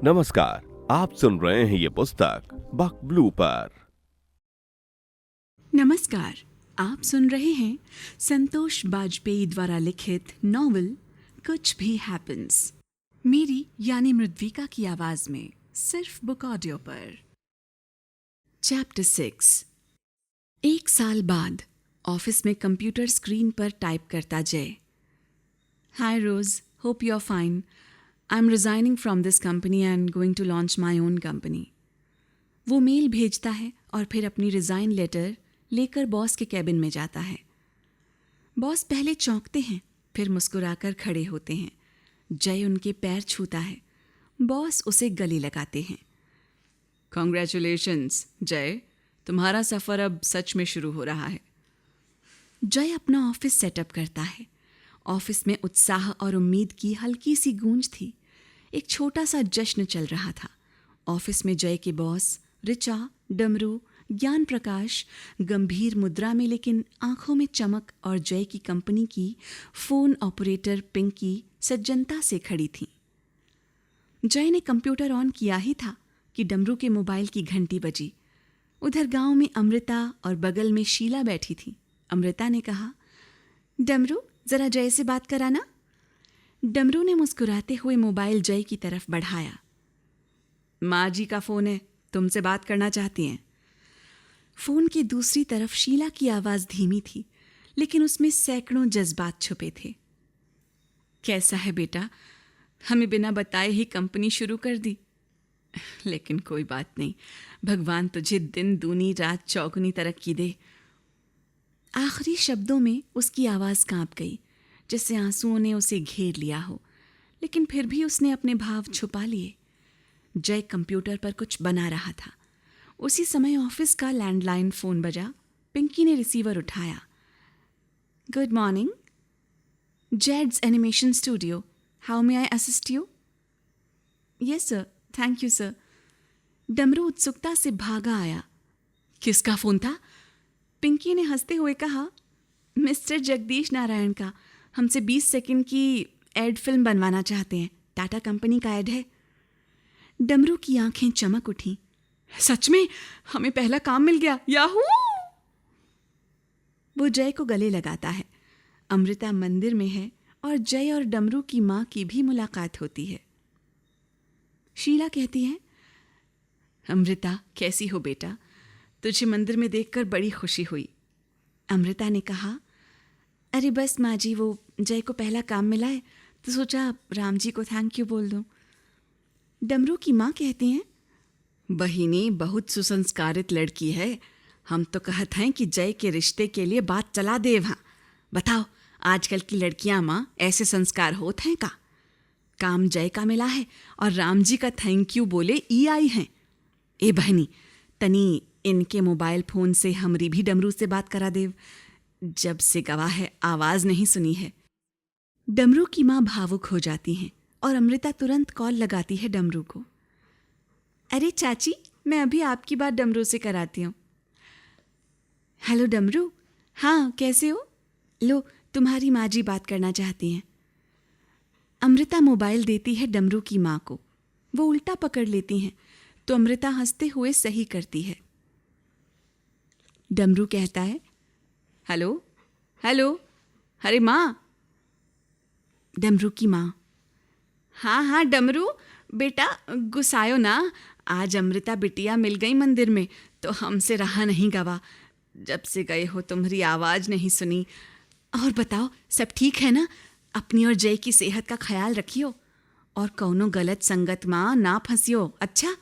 नमस्कार, आप सुन रहे हैं ये पुस्तक बक ब्लू पर। नमस्कार, आप सुन रहे हैं संतोष बाजपेयी द्वारा लिखित नॉवल कुछ भी हैपेंस, मेरी यानी मृद्विका की आवाज में, सिर्फ बुक ऑडियो पर। चैप्टर 6। एक साल बाद ऑफिस में कंप्यूटर स्क्रीन पर टाइप करता Jay. Hi Rose, hope you are fine. I am resigning from this company and going to launch my own company. वो मेल भेजता है और फिर अपनी रिज़ाइन लेटर लेकर बॉस के कैबिन में जाता है। बॉस पहले चौंकते हैं, फिर मुस्कुराकर खड़े होते हैं। जय उनके पैर छूता है। बॉस उसे गले लगाते हैं। कॉन्ग्रेचुलेशंस जय, तुम्हारा सफ़र अब सच में शुरू हो रहा है। जय अपना ऑफिस सेटअप करता है। ऑफिस में उत्साह और उम्मीद की हल्की सी गूंज थी। एक छोटा सा जश्न चल रहा था। ऑफिस में जय के बॉस ऋचा, डमरू, ज्ञान प्रकाश गंभीर मुद्रा में लेकिन आंखों में चमक और जय की कंपनी की फोन ऑपरेटर पिंकी सज्जनता से खड़ी थी। जय ने कंप्यूटर ऑन किया ही था कि डमरू के मोबाइल की घंटी बजी। उधर गांव में अमृता और बगल में शीला बैठी थी। अमृता ने कहा, डमरू जरा जय से बात कराना। डमरू ने मुस्कुराते हुए मोबाइल जय की तरफ बढ़ाया। माँ जी का फोन है, तुमसे बात करना चाहती हैं। फोन की दूसरी तरफ शीला की आवाज धीमी थी, लेकिन उसमें सैकड़ों जज्बात छुपे थे। कैसा है बेटा, हमें बिना बताए ही कंपनी शुरू कर दी। लेकिन कोई बात नहीं, भगवान तुझे दिन दूनी रात चौगुनी तरक्की दे। आखिरी शब्दों में उसकी आवाज कांप गई, जैसे आंसुओं ने उसे घेर लिया हो, लेकिन फिर भी उसने अपने भाव छुपा लिए। जय कंप्यूटर पर कुछ बना रहा था। उसी समय ऑफिस का लैंडलाइन फोन बजा। पिंकी ने रिसीवर उठाया। Good morning, Jades animation studio, how may I assist you? Yes sir, thank you sir. डमरू उत्सुकता से भागा आया। किसका फोन था? पिंकी ने हंसते हुए कहा, मिस्टर जगदीश नारायण का। हमसे 20 सेकंड की एड फिल्म बनवाना चाहते हैं। टाटा कंपनी का एड है। डमरू की आंखें चमक उठी। सच में? हमें पहला काम मिल गया, याहू! वो जय को गले लगाता है। अमृता मंदिर में है और जय और डमरू की मां की भी मुलाकात होती है। शीला कहती है, अमृता कैसी हो बेटा, तुझे मंदिर में देखकर बड़ी खुशी हुई। अमृता ने कहा, अरे बस माँ जी, वो जय को पहला काम मिला है तो सोचा राम जी को थैंक यू बोल दूं। डमरू की माँ कहती हैं, बहिनी बहुत सुसंस्कारित लड़की है। हम तो कहते हैं कि जय के रिश्ते के लिए बात चला दे वहाँ। बताओ, आजकल की लड़कियां माँ ऐसे संस्कार होते हैं का? काम जय का मिला है और राम जी का थैंक यू बोले ई आई हैं। ए बहनी, तनी इनके मोबाइल फोन से हमरी भी डमरू से बात करा देव। जब से गवाह है आवाज नहीं सुनी है। डमरू की माँ भावुक हो जाती हैं और अमृता तुरंत कॉल लगाती है डमरू को। अरे चाची, मैं अभी आपकी बात डमरू से कराती हूँ। हेलो डमरू, हाँ कैसे हो? लो, तुम्हारी माँ जी बात करना चाहती हैं। अमृता मोबाइल देती है डमरू की माँ को। वो उल्टा पकड़ लेती हैं तो अमृता हंसते हुए सही करती है। डमरू कहता है, हेलो हेलो, अरे माँ। डमरू की माँ, हाँ हाँ डमरू बेटा, गुस्सायो ना। आज अमृता बिटिया मिल गई मंदिर में तो हमसे रहा नहीं गवा। जब से गए हो तुम्हारी आवाज़ नहीं सुनी। और बताओ, सब ठीक है ना? अपनी और जय की सेहत का ख्याल रखियो और कौनो गलत संगत माँ ना फंसियो। अच्छा,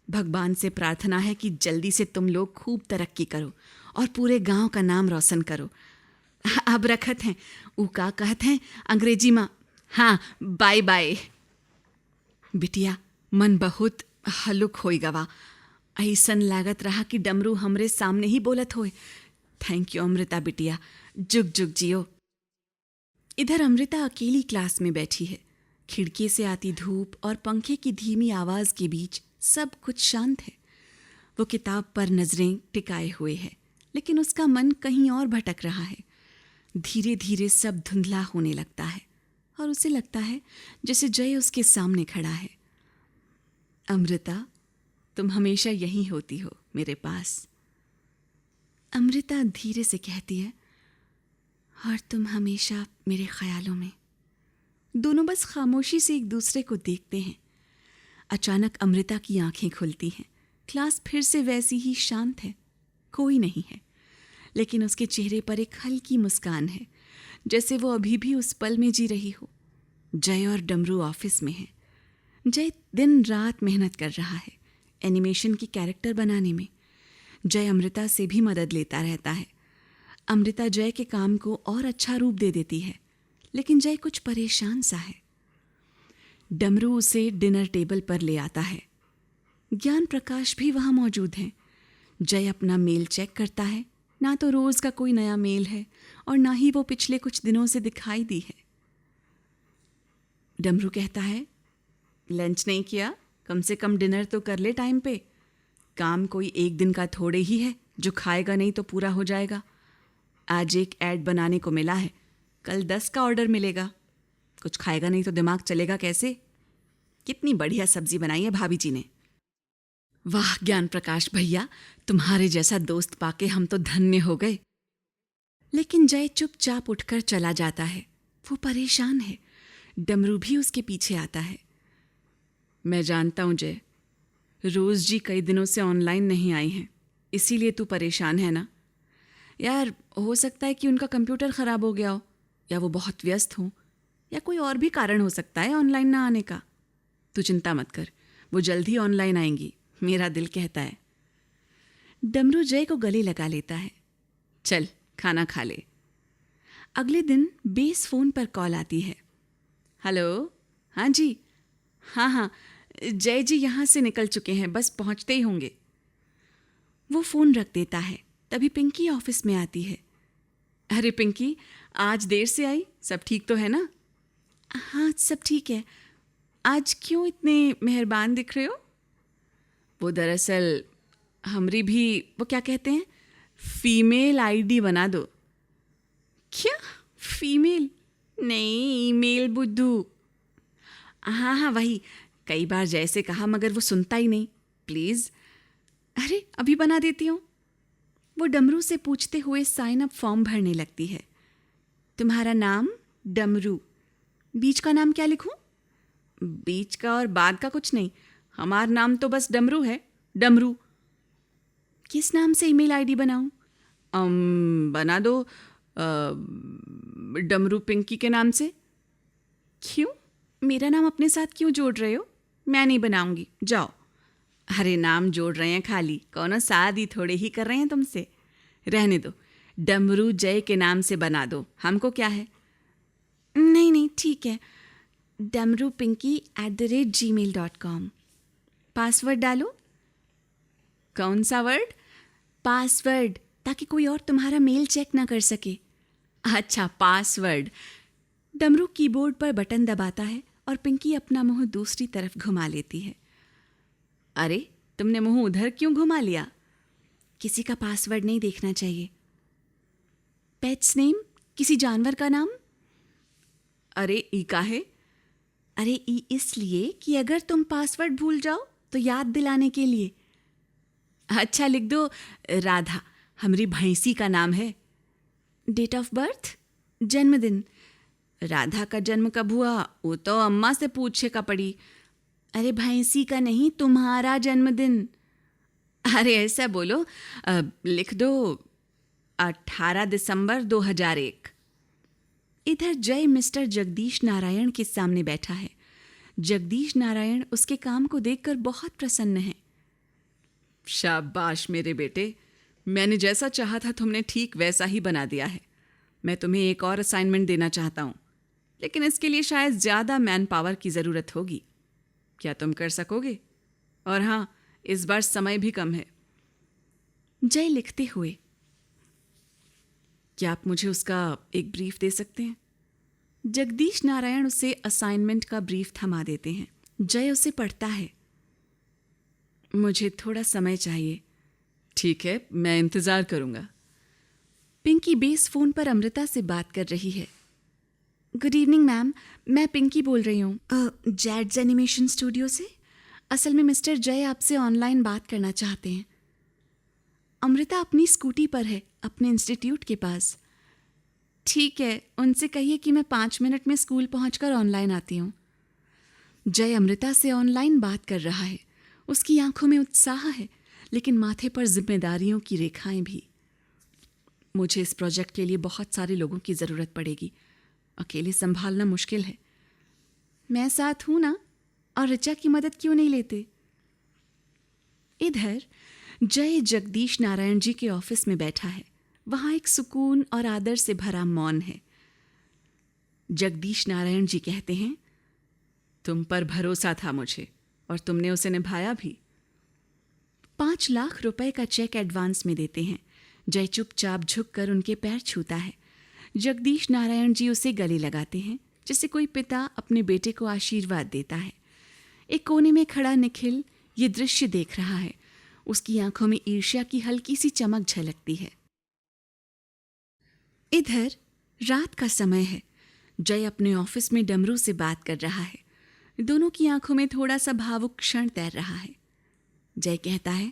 भगवान से प्रार्थना है कि जल्दी से तुम लोग खूब तरक्की करो और पूरे गांव का नाम रोशन करो। अब रखत हैं, ऊ का कहत हैं अंग्रेजी माँ। हाँ, बाय बाय। बिटिया, मन बहुत हलुक होई गवा। ऐसन लागत रहा कि डमरू हमरे सामने ही बोलत होए। थैंक यू अमृता बिटिया, जुग जुग जियो। इधर अमृता अकेली क्लास में बैठी है। खिड़की से आती धूप और पंखे की धीमी आवाज के बीच सब कुछ शांत है। वो किताब पर नजरें टिकाए हुए है, लेकिन उसका मन कहीं और भटक रहा है। धीरे धीरे सब धुंधला होने लगता है और उसे लगता है जैसे जय उसके सामने खड़ा है। अमृता, तुम हमेशा यहीं होती हो मेरे पास। अमृता धीरे से कहती है, और तुम हमेशा मेरे ख्यालों में। दोनों बस खामोशी से एक दूसरे को देखते हैं। अचानक अमृता की आंखें खुलती हैं। क्लास फिर से वैसी ही शांत है, कोई नहीं है, लेकिन उसके चेहरे पर एक हल्की मुस्कान है, जैसे वो अभी भी उस पल में जी रही हो। जय और डमरू ऑफिस में है। जय दिन रात मेहनत कर रहा है एनिमेशन की कैरेक्टर बनाने में। जय अमृता से भी मदद लेता रहता है। अमृता जय के काम को और अच्छा रूप दे देती है, लेकिन जय कुछ परेशान सा है। डमरू उसे डिनर टेबल पर ले आता है। ज्ञान प्रकाश भी वहाँ मौजूद है। जय अपना मेल चेक करता है। ना तो रोज़ का कोई नया मेल है और ना ही वो पिछले कुछ दिनों से दिखाई दी है। डमरू कहता है, लंच नहीं किया, कम से कम डिनर तो कर ले टाइम पे। काम कोई एक दिन का थोड़े ही है, जो खाएगा नहीं तो पूरा हो जाएगा। आज एक ऐड बनाने को मिला है, कल 10 का ऑर्डर मिलेगा। कुछ खाएगा नहीं तो दिमाग चलेगा कैसे? कितनी बढ़िया सब्जी बनाई है भाभी जी ने। वाह ज्ञान प्रकाश भैया, तुम्हारे जैसा दोस्त पाके हम तो धन्य हो गए। लेकिन जय चुपचाप उठकर चला जाता है। वो परेशान है। डमरू भी उसके पीछे आता है। मैं जानता हूं जय, रोज जी कई दिनों से ऑनलाइन नहीं आई हैं, इसीलिए तू परेशान है ना। यार हो सकता है कि उनका कंप्यूटर ख़राब हो गया हो, या वो बहुत व्यस्त हो, या कोई और भी कारण हो सकता है ऑनलाइन ना आने का। तू चिंता मत कर, वो जल्द ही ऑनलाइन आएंगी, मेरा दिल कहता है। डमरू जय को गले लगा लेता है। चल खाना खा ले। अगले दिन बेस फ़ोन पर कॉल आती है। हेलो, हाँ जी, हाँ, जय जी यहाँ से निकल चुके हैं, बस पहुँचते ही होंगे। वो फ़ोन रख देता है। तभी पिंकी ऑफिस में आती है। अरे पिंकी, आज देर से आई, सब ठीक तो है ना? हाँ सब ठीक है। आज क्यों इतने मेहरबान दिख रहे हो? वो दरअसल हमरी भी, वो क्या कहते हैं, फीमेल आईडी बना दो। क्या फीमेल? नहीं, ईमेल बुद्धू। हाँ वही, कई बार जैसे कहा मगर वो सुनता ही नहीं। प्लीज़। अरे अभी बना देती हूँ। वो डमरू से पूछते हुए साइन अप फॉर्म भरने लगती है। तुम्हारा नाम डमरू, बीच का नाम क्या लिखूं? बीच का और बाद का कुछ नहीं, हमारा नाम तो बस डमरू है, डमरू। किस नाम से ईमेल आईडी बनाऊं? बना दो डमरू पिंकी के नाम से। क्यों, मेरा नाम अपने साथ क्यों जोड़ रहे हो? मैं नहीं बनाऊंगी, जाओ। अरे नाम जोड़ रहे हैं खाली, कौनो शादी थोड़े ही कर रहे हैं तुमसे। रहने दो, डमरू जय के नाम से बना दो, हमको क्या है। नहीं ठीक है, damruPinky@gmail.com। पासवर्ड डालो। कौन सा वर्ड? पासवर्ड, ताकि कोई और तुम्हारा मेल चेक ना कर सके। अच्छा पासवर्ड। डमरू कीबोर्ड पर बटन दबाता है और पिंकी अपना मुंह दूसरी तरफ घुमा लेती है। अरे तुमने मुंह उधर क्यों घुमा लिया? किसी का पासवर्ड नहीं देखना चाहिए। पेट्स नेम, किसी जानवर का नाम? अरे ई का है? अरे ई इसलिए कि अगर तुम पासवर्ड भूल जाओ तो याद दिलाने के लिए। अच्छा लिख दो राधा, हमारी भैंसी का नाम है। डेट ऑफ बर्थ, जन्मदिन। राधा का जन्म कब हुआ वो तो अम्मा से पूछे का पड़ी। अरे भैंसी का नहीं, तुम्हारा जन्मदिन। अरे ऐसा बोलो, लिख दो 18 दिसंबर 2001। इधर जय मिस्टर जगदीश नारायण के सामने बैठा है। जगदीश नारायण उसके काम को देखकर बहुत प्रसन्न है। शाबाश मेरे बेटे, मैंने जैसा चाहा था तुमने ठीक वैसा ही बना दिया है। मैं तुम्हें एक और असाइनमेंट देना चाहता हूँ, लेकिन इसके लिए शायद ज़्यादा मैन पावर की ज़रूरत होगी। क्या तुम कर सकोगे? और हाँ, इस बार समय भी कम है। जय लिखते हुए, क्या आप मुझे उसका एक ब्रीफ दे सकते हैं? जगदीश नारायण उसे असाइनमेंट का ब्रीफ थमा देते हैं। जय उसे पढ़ता है। मुझे थोड़ा समय चाहिए। ठीक है, मैं इंतज़ार करूँगा। पिंकी बेस फ़ोन पर अमृता से बात कर रही है। गुड इवनिंग मैम, मैं पिंकी बोल रही हूँ जैड्स एनिमेशन स्टूडियो से। असल में मिस्टर जय आपसे ऑनलाइन बात करना चाहते हैं। अमृता अपनी स्कूटी पर है, अपने इंस्टीट्यूट के पास। ठीक है, उनसे कहिए कि मैं 5 मिनट में स्कूल पहुंचकर ऑनलाइन आती हूँ। जय अमृता से ऑनलाइन बात कर रहा है। उसकी आंखों में उत्साह है, लेकिन माथे पर जिम्मेदारियों की रेखाएं भी। मुझे इस प्रोजेक्ट के लिए बहुत सारे लोगों की ज़रूरत पड़ेगी। अकेले संभालना मुश्किल है। मैं साथ हूं ना, और ऋचा की मदद क्यों नहीं लेते? इधर जय जगदीश नारायण जी के ऑफिस में बैठा है। वहां एक सुकून और आदर से भरा मौन है। जगदीश नारायण जी कहते हैं, तुम पर भरोसा था मुझे, और तुमने उसे निभाया भी। 5 लाख रुपए का चेक एडवांस में देते हैं। जय चुपचाप झुककर उनके पैर छूता है। जगदीश नारायण जी उसे गले लगाते हैं, जैसे कोई पिता अपने बेटे को आशीर्वाद देता है। एक कोने में खड़ा निखिल ये दृश्य देख रहा है। उसकी आंखों में ईर्ष्या की हल्की सी चमक झलकती है। इधर रात का समय है। जय अपने ऑफिस में डमरू से बात कर रहा है। दोनों की आंखों में थोड़ा सा भावुक क्षण तैर रहा है। जय कहता है,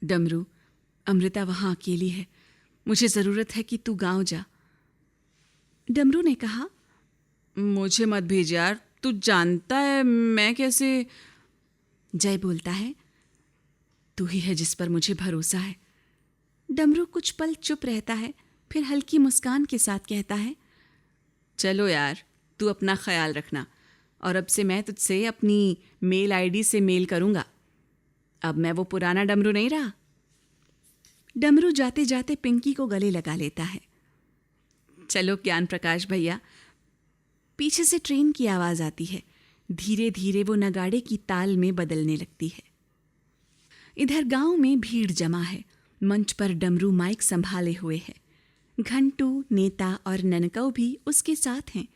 डमरू, अमृता वहां अकेली है। मुझे जरूरत है कि तू गांव जा। डमरू ने कहा, मुझे मत भेज यार, तू जानता है मैं कैसे। जय बोलता है, तू ही है जिस पर मुझे भरोसा है। डमरू कुछ पल चुप रहता है, फिर हल्की मुस्कान के साथ कहता है, चलो यार, तू अपना ख्याल रखना, और अब से मैं तुझसे अपनी मेल आईडी से मेल करूंगा। अब मैं वो पुराना डमरू नहीं रहा। डमरू जाते जाते पिंकी को गले लगा लेता है। चलो ज्ञान प्रकाश भैया। पीछे से ट्रेन की आवाज आती है। धीरे धीरे वो नगाड़े की ताल में बदलने लगती है। इधर गांव में भीड़ जमा है। मंच पर डमरू माइक संभाले हुए है। घंटू, नेता और ननकौ भी उसके साथ हैं।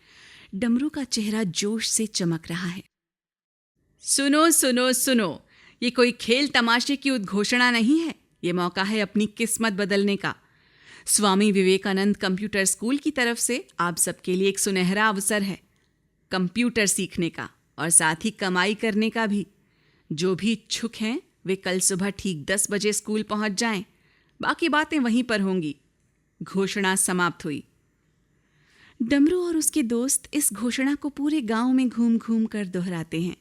डमरू का चेहरा जोश से चमक रहा है। सुनो सुनो सुनो, ये कोई खेल तमाशे की उद्घोषणा नहीं है। ये मौका है अपनी किस्मत बदलने का। स्वामी विवेकानंद कंप्यूटर स्कूल की तरफ से आप सबके लिए एक सुनहरा अवसर है, कंप्यूटर सीखने का और साथ ही कमाई करने का भी। जो भी इच्छुक हैं वे कल सुबह ठीक 10 बजे स्कूल पहुंच जाएं। बाकी बातें वहीं पर होंगी। घोषणा समाप्त हुई। डमरू और उसके दोस्त इस घोषणा को पूरे गांव में घूम घूम कर दोहराते हैं।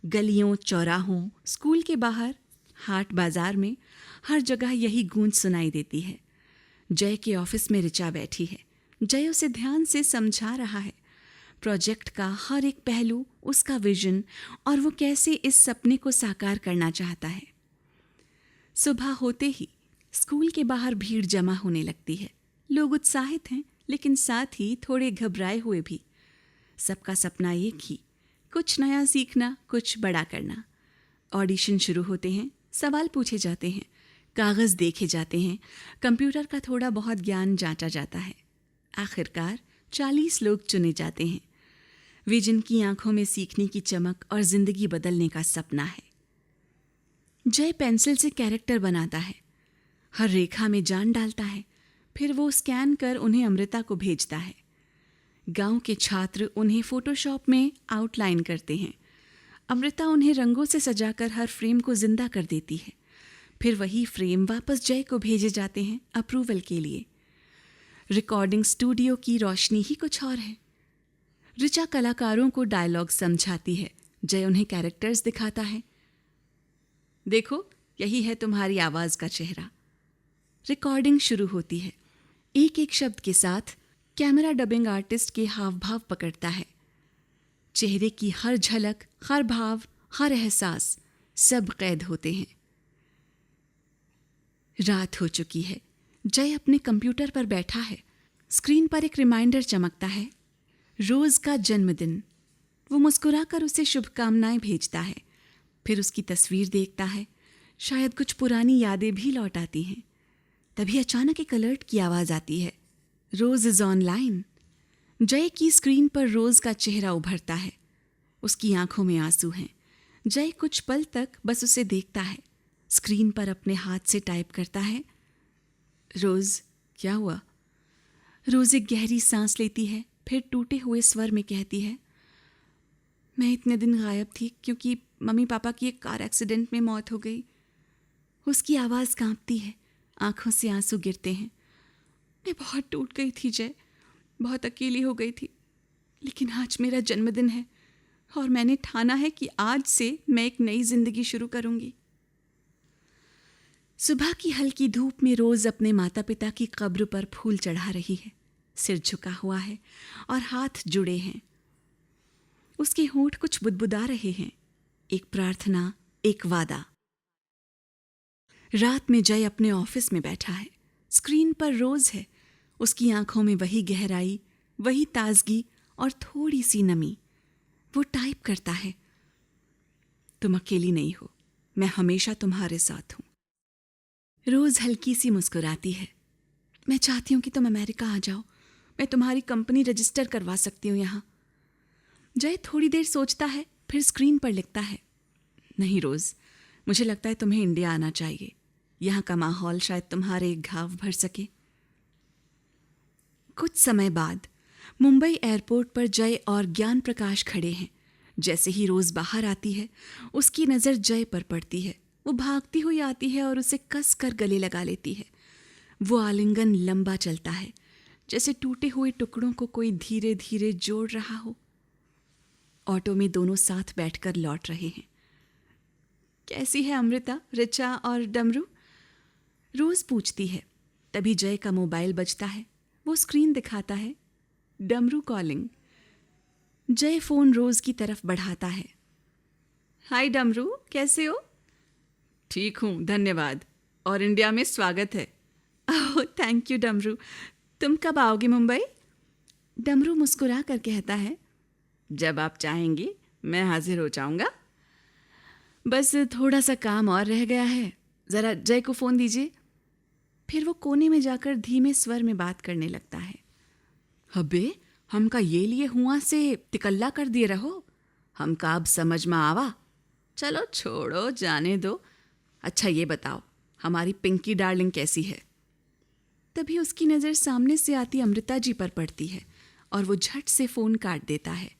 गलियों, चौराहों, स्कूल के बाहर, हाट बाजार में हर जगह यही गूंज सुनाई देती है। जय के ऑफिस में ऋचा बैठी है। जय उसे ध्यान से समझा रहा है। प्रोजेक्ट का हर एक पहलू, उसका विजन और वो कैसे इस सपने को साकार करना चाहता है। सुबह होते ही स्कूल के बाहर भीड़ जमा होने लगती है। लोग उत्साहित हैं, लेकिन साथ ही थोड़े घबराए हुए भी। सबका सपना एक ही, कुछ नया सीखना, कुछ बड़ा करना। ऑडिशन शुरू होते हैं, सवाल पूछे जाते हैं, कागज़ देखे जाते हैं, कंप्यूटर का थोड़ा बहुत ज्ञान जांचा जाता है। आखिरकार 40 लोग चुने जाते हैं। वे जिनकी आंखों में सीखने की चमक और जिंदगी बदलने का सपना है। जय पेंसिल से कैरेक्टर बनाता है, हर रेखा में जान डालता है, फिर वो स्कैन कर उन्हें अमृता को भेजता है। गांव के छात्र उन्हें फोटोशॉप में आउटलाइन करते हैं। अमृता उन्हें रंगों से सजाकर हर फ्रेम को जिंदा कर देती है। फिर वही फ्रेम वापस जय को भेजे जाते हैं अप्रूवल के लिए। रिकॉर्डिंग स्टूडियो की रोशनी ही कुछ और है। ऋचा कलाकारों को डायलॉग समझाती है, जय उन्हें कैरेक्टर्स दिखाता है। देखो, यही है तुम्हारी आवाज का चेहरा। रिकॉर्डिंग शुरू होती है। एक एक शब्द के साथ कैमरा डबिंग आर्टिस्ट के हाव भाव पकड़ता है। चेहरे की हर झलक, हर भाव, हर एहसास सब कैद होते हैं। रात हो चुकी है। जय अपने कंप्यूटर पर बैठा है। स्क्रीन पर एक रिमाइंडर चमकता है, रोज का जन्मदिन। वो मुस्कुराकर उसे शुभकामनाएं भेजता है। फिर उसकी तस्वीर देखता है। शायद कुछ पुरानी यादें भी लौट आती हैं। तभी अचानक एक अलर्ट की आवाज आती है, रोज इज ऑनलाइन। जय की स्क्रीन पर रोज का चेहरा उभरता है। उसकी आंखों में आंसू हैं। जय कुछ पल तक बस उसे देखता है। स्क्रीन पर अपने हाथ से टाइप करता है, रोज, क्या हुआ? रोज एक गहरी सांस लेती है, फिर टूटे हुए स्वर में कहती है, मैं इतने दिन गायब थी क्योंकि मम्मी पापा की एक कार एक्सीडेंट में मौत हो गई। उसकी आवाज़ कांपती है, आंखों से आंसू गिरते हैं। मैं बहुत टूट गई थी जय, बहुत अकेली हो गई थी। लेकिन आज मेरा जन्मदिन है और मैंने ठाना है कि आज से मैं एक नई जिंदगी शुरू करूंगी। सुबह की हल्की धूप में रोज अपने माता पिता की कब्र पर फूल चढ़ा रही है। सिर झुका हुआ है और हाथ जुड़े हैं। उसके होंठ कुछ बुदबुदा रहे हैं, एक प्रार्थना, एक वादा। रात में जय अपने ऑफिस में बैठा है। स्क्रीन पर रोज है, उसकी आंखों में वही गहराई, वही ताजगी और थोड़ी सी नमी। वो टाइप करता है, तुम अकेली नहीं हो, मैं हमेशा तुम्हारे साथ हूं। रोज हल्की सी मुस्कुराती है। मैं चाहती हूं कि तुम अमेरिका आ जाओ, मैं तुम्हारी कंपनी रजिस्टर करवा सकती हूँ यहाँ। जय थोड़ी देर सोचता है, फिर स्क्रीन पर लिखता है, नहीं रोज, मुझे लगता है तुम्हें इंडिया आना चाहिए। यहाँ का माहौल शायद तुम्हारे घाव भर सके। कुछ समय बाद मुंबई एयरपोर्ट पर जय और ज्ञान प्रकाश खड़े हैं। जैसे ही रोज बाहर आती है, उसकी नज़र जय पर पड़ती है। वो भागती हुई आती है और उसे कस कर गले लगा लेती है। वो आलिंगन लंबा चलता है, जैसे टूटे हुए टुकड़ों को कोई धीरे धीरे जोड़ रहा हो। ऑटो में दोनों साथ बैठकर लौट रहे हैं। कैसी है अमृता, ऋचा और डमरू? रोज पूछती है। तभी जय का मोबाइल बजता है। वो स्क्रीन दिखाता है, डमरू कॉलिंग। जय फोन रोज की तरफ बढ़ाता है। हाय डमरू, कैसे हो? ठीक हूँ, धन्यवाद, और इंडिया में स्वागत है। ओह थैंक यू डमरू, तुम कब आओगे मुंबई? डमरू मुस्कुरा कर कहता है, जब आप चाहेंगे मैं हाजिर हो जाऊंगा। बस थोड़ा सा काम और रह गया है, ज़रा जय को फ़ोन दीजिए। फिर वो कोने में जाकर धीमे स्वर में बात करने लगता है। हबे, हमका ये लिए हुआ से तिकल्ला कर दिए रहो, हमका अब समझ में आवा। चलो छोड़ो, जाने दो। अच्छा ये बताओ, हमारी पिंकी डार्लिंग कैसी है? तभी उसकी नज़र सामने से आती अमृता जी पर पड़ती है और वो झट से फ़ोन काट देता है।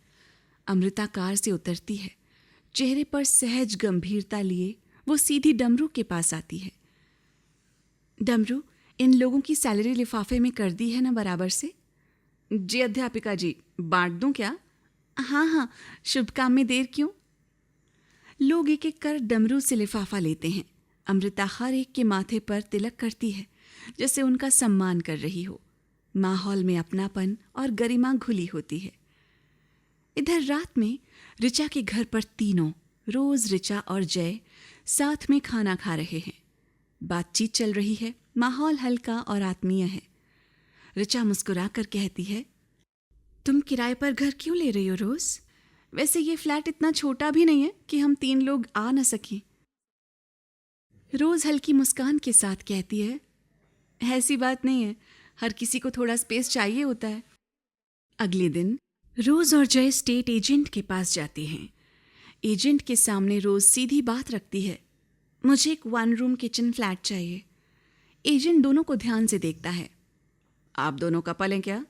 अमृता कार से उतरती है। चेहरे पर सहज गंभीरता लिए वो सीधी डमरू के पास आती है। डमरू, इन लोगों की सैलरी लिफाफे में कर दी है ना बराबर से? जी अध्यापिका जी, बांट दूं क्या? हाँ हाँ, शुभ काम में देर क्यों? लोग एक एक कर डमरू से लिफाफा लेते हैं। अमृता हर एक के माथे पर तिलक करती है, जैसे उनका सम्मान कर रही हो। माहौल में अपनापन और गरिमा घुली होती है। इधर रात में ऋचा के घर पर तीनों, रोज, ऋचा और जय, साथ में खाना खा रहे हैं। बातचीत चल रही है, माहौल हल्का और आत्मीय है। ऋचा मुस्कुरा कर कहती है, तुम किराए पर घर क्यों ले रही हो रोज? वैसे ये फ्लैट इतना छोटा भी नहीं है कि हम 3 लोग आ न सकें। रोज हल्की मुस्कान के साथ कहती है, ऐसी बात नहीं है, हर किसी को थोड़ा स्पेस चाहिए होता है। अगले दिन रोज और जय स्टेट एजेंट के पास जाते हैं। एजेंट के सामने रोज सीधी बात रखती है, मुझे एक 1 रूम किचन फ्लैट चाहिए। एजेंट दोनों को ध्यान से देखता है। आप दोनों कपल हैं क्या?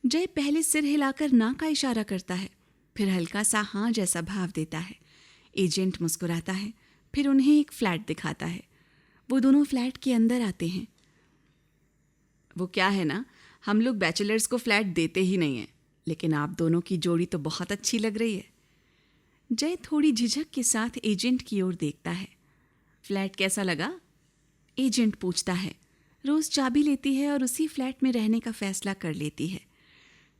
जय पहले सिर हिलाकर ना का इशारा करता है, फिर हल्का सा हाँ जैसा भाव देता है। एजेंट मुस्कुराता है, फिर उन्हें एक फ्लैट दिखाता है। वो दोनों फ्लैट के अंदर आते हैं। वो क्या है ना, हम लोग बैचलर्स को फ्लैट देते ही नहीं हैं, लेकिन आप दोनों की जोड़ी तो बहुत अच्छी लग रही है। जय थोड़ी झिझक के साथ एजेंट की ओर देखता है। फ्लैट कैसा लगा? एजेंट पूछता है। रोज चाबी लेती है और उसी फ्लैट में रहने का फैसला कर लेती है।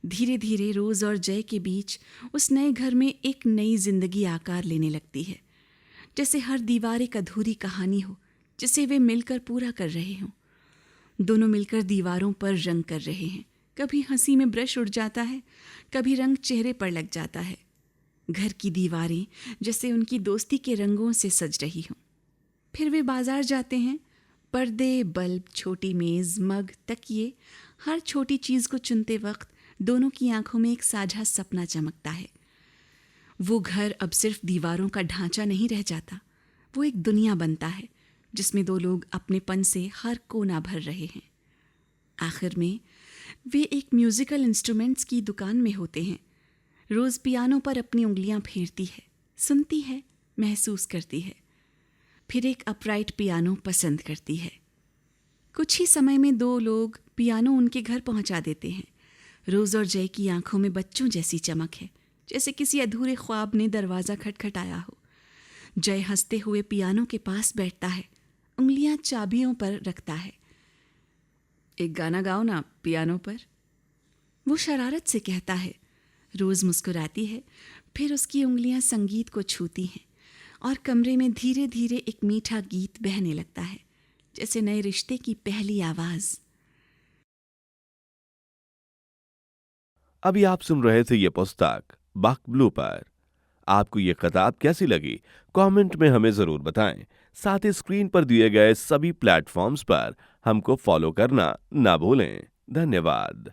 धीरे धीरे रोज और जय के बीच उस नए घर में एक नई जिंदगी आकार लेने लगती है, जैसे हर दीवार एक अधूरी कहानी हो जिसे वे मिलकर पूरा कर रहे हों। दोनों मिलकर दीवारों पर रंग कर रहे हैं। कभी हंसी में ब्रश उड़ जाता है, कभी रंग चेहरे पर लग जाता है। घर की दीवारें जैसे उनकी दोस्ती के रंगों से सज रही हों। फिर वे बाजार जाते हैं। पर्दे, बल्ब, छोटी मेज़, मग, तकिए, हर छोटी चीज़ को चुनते वक्त दोनों की आंखों में एक साझा सपना चमकता है। वो घर अब सिर्फ दीवारों का ढांचा नहीं रह जाता, वो एक दुनिया बनता है जिसमें 2 लोग अपनेपन से हर कोना भर रहे हैं। आखिर में वे एक म्यूजिकल इंस्ट्रूमेंट्स की दुकान में होते हैं। रोज पियानो पर अपनी उंगलियां फेरती है, सुनती है महसूस करती है। फिर एक अपराइट पियानो पसंद करती है। कुछ ही समय में 2 लोग पियानो उनके घर पहुंचा देते हैं। रोज और जय की आंखों में बच्चों जैसी चमक है, जैसे किसी अधूरे ख्वाब ने दरवाज़ा खटखटाया हो। जय हंसते हुए पियानो के पास बैठता है, उंगलियां चाबियों पर रखता है। एक गाना गाओ ना पियानो पर, वो शरारत से कहता है। रोज मुस्कुराती है, फिर उसकी उंगलियां संगीत को छूती हैं और कमरे में धीरे धीरे एक मीठा गीत बहने लगता है, जैसे नए रिश्ते की पहली आवाज। अभी आप सुन रहे थे ये पुस्तक बक ब्लू पर। आपको ये किताब कैसी लगी कमेंट में हमें जरूर बताएं। साथ ही स्क्रीन पर दिए गए सभी प्लेटफॉर्म्स पर हमको फॉलो करना ना भूलें। धन्यवाद।